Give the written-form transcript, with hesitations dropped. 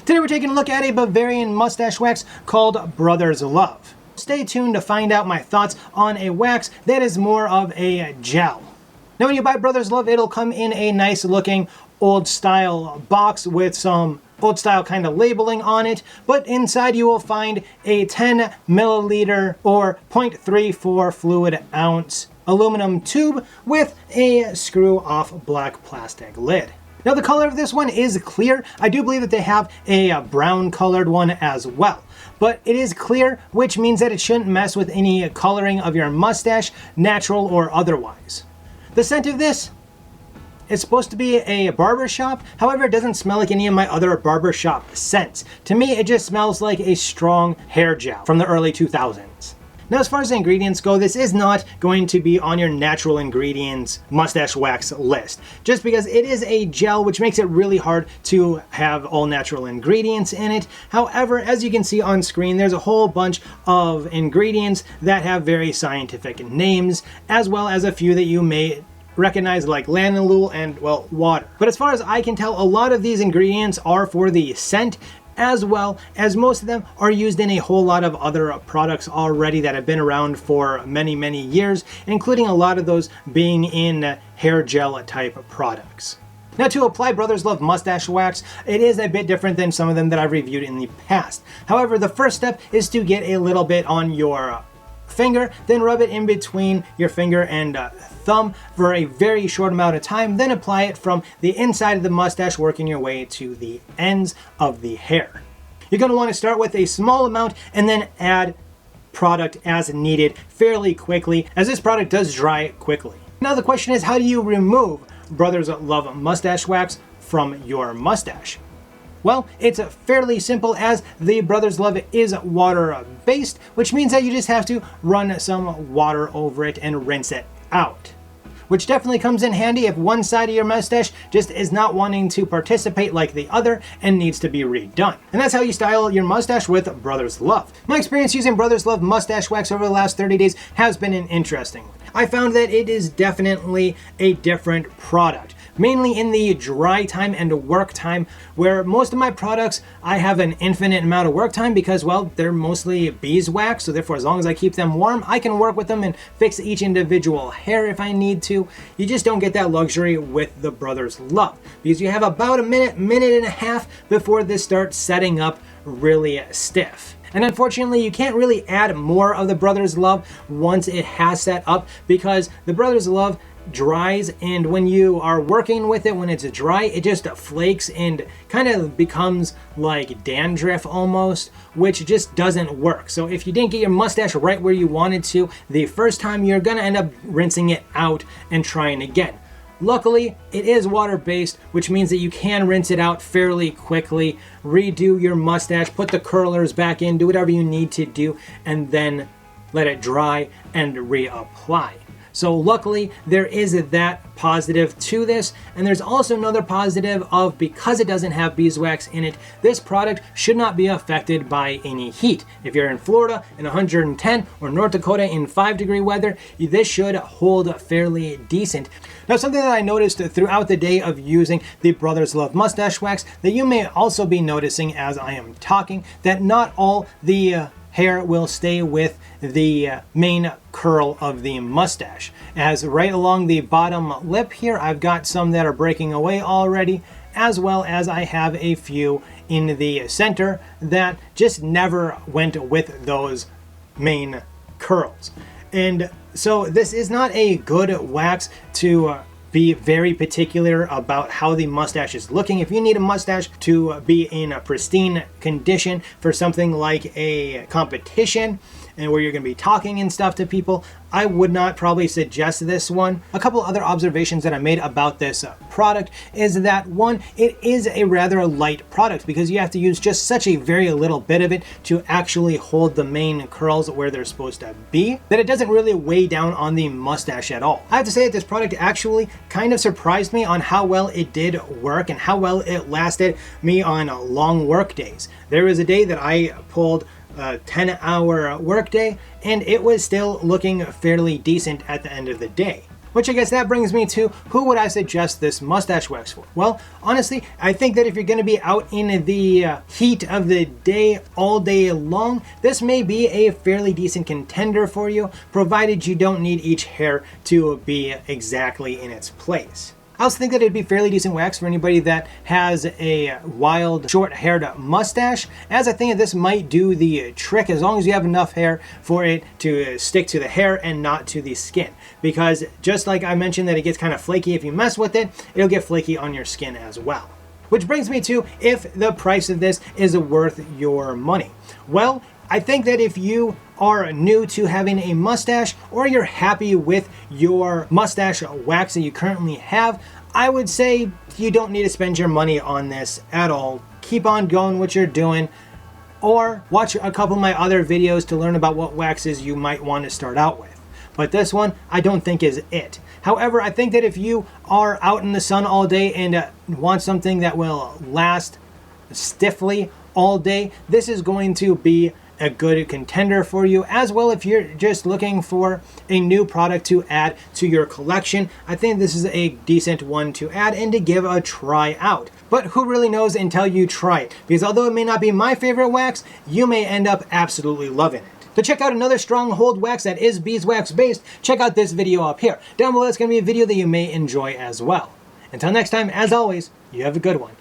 Today we're taking a look at a Bavarian mustache wax called Brothers Love. Stay tuned to find out my thoughts on a wax that is more of a gel. Now when you buy Brothers Love, it'll come in a nice looking old style box with some old style kind of labeling on it, but inside you will find a 10 milliliter or 0.34 fluid ounce aluminum tube with a screw off black plastic lid. Now the color of this one is clear. I do believe that they have a brown colored one as well, but it is clear, which means that it shouldn't mess with any coloring of your mustache, natural or otherwise. The scent of this, it's supposed to be a barbershop, however it doesn't smell like any of my other barbershop scents. To me it just smells like a strong hair gel from the early 2000s. Now as far as the ingredients go, this is not going to be on your natural ingredients mustache wax list, just because it is a gel, which makes it really hard to have all natural ingredients in it. However, as you can see on screen, there's a whole bunch of ingredients that have very scientific names, as well as a few that you may recognize like lanolin and, well, water. But as far as I can tell, a lot of these ingredients are for the scent, as well as most of them are used in a whole lot of other products already that have been around for many, many years, including a lot of those being in hair gel type products. Now to apply Brothers Love mustache wax, it is a bit different than some of them that I've reviewed in the past. However, the first step is to get a little bit on your finger, then rub it in between your finger and thumb for a very short amount of time, then apply it from the inside of the mustache, working your way to the ends of the hair. You're going to want to start with a small amount and then add product as needed fairly quickly, as this product does dry quickly. Now the question is, how do you remove Brothers Love mustache wax from your mustache? Well, it's fairly simple, as the Brothers Love is water-based, which means that you just have to run some water over it and rinse it out. Which definitely comes in handy if one side of your mustache just is not wanting to participate like the other and needs to be redone. And that's how you style your mustache with Brothers Love. My experience using Brothers Love mustache wax over the last 30 days has been an interesting one. I found that it is definitely a different product, mainly in the dry time and work time, where most of my products I have an infinite amount of work time because, well, they're mostly beeswax, so therefore as long as I keep them warm, I can work with them and fix each individual hair if I need to. You just don't get that luxury with the Brothers Love, because you have about a minute and a half before this starts setting up really stiff. And unfortunately, you can't really add more of the Brothers Love once it has set up, because the Brothers Love dries, and when you are working with it, when it's dry, it just flakes and kind of becomes like dandruff almost, which just doesn't work. So if you didn't get your mustache right where you wanted to the first time, you're gonna end up rinsing it out and trying again. Luckily, it is water-based, which means that you can rinse it out fairly quickly, redo your mustache, put the curlers back in, do whatever you need to do, and then let it dry and reapply. So luckily, there is that positive to this, and there's also another positive of, because it doesn't have beeswax in it, this product should not be affected by any heat. If you're in Florida in 110 or North Dakota in 5-degree weather, this should hold fairly decent. Now, something that I noticed throughout the day of using the Brothers Love mustache wax that you may also be noticing as I am talking, that not all the hair will stay with the main curl of the mustache. As right along the bottom lip here, I've got some that are breaking away already, as well as I have a few in the center that just never went with those main curls. And so this is not a good wax to be very particular about how the mustache is looking. If you need a mustache to be in a pristine condition for something like a competition and where you're going to be talking and stuff to people, I would not probably suggest this one. A couple other observations that I made about this product is that, one, it is a rather light product because you have to use just such a very little bit of it to actually hold the main curls where they're supposed to be, that it doesn't really weigh down on the mustache at all. I have to say that this product actually kind of surprised me on how well it did work and how well it lasted me on long work days. There was a day that I pulled a 10-hour workday, and it was still looking fairly decent at the end of the day. Which I guess that brings me to, who would I suggest this mustache wax for? Well, honestly, I think that if you're going to be out in the heat of the day all day long, this may be a fairly decent contender for you, provided you don't need each hair to be exactly in its place. I also think that it'd be fairly decent wax for anybody that has a wild, short-haired mustache, as I think that this might do the trick as long as you have enough hair for it to stick to the hair and not to the skin. Because just like I mentioned that it gets kind of flaky if you mess with it, it'll get flaky on your skin as well. Which brings me to if the price of this is worth your money. Well, I think that if you are new to having a mustache or you're happy with your mustache wax that you currently have, I would say you don't need to spend your money on this at all. Keep on going what you're doing, or watch a couple of my other videos to learn about what waxes you might want to start out with. But this one I don't think is it. However, I think that if you are out in the sun all day and want something that will last stiffly all day, this is going to be a good contender for you. As well, if you're just looking for a new product to add to your collection, I think this is a decent one to add and to give a try out. But who really knows until you try it? Because although it may not be my favorite wax, you may end up absolutely loving it. To check out another stronghold wax that is beeswax based, check out this video up here. Down below, it's going to be a video that you may enjoy as well. Until next time, as always, you have a good one.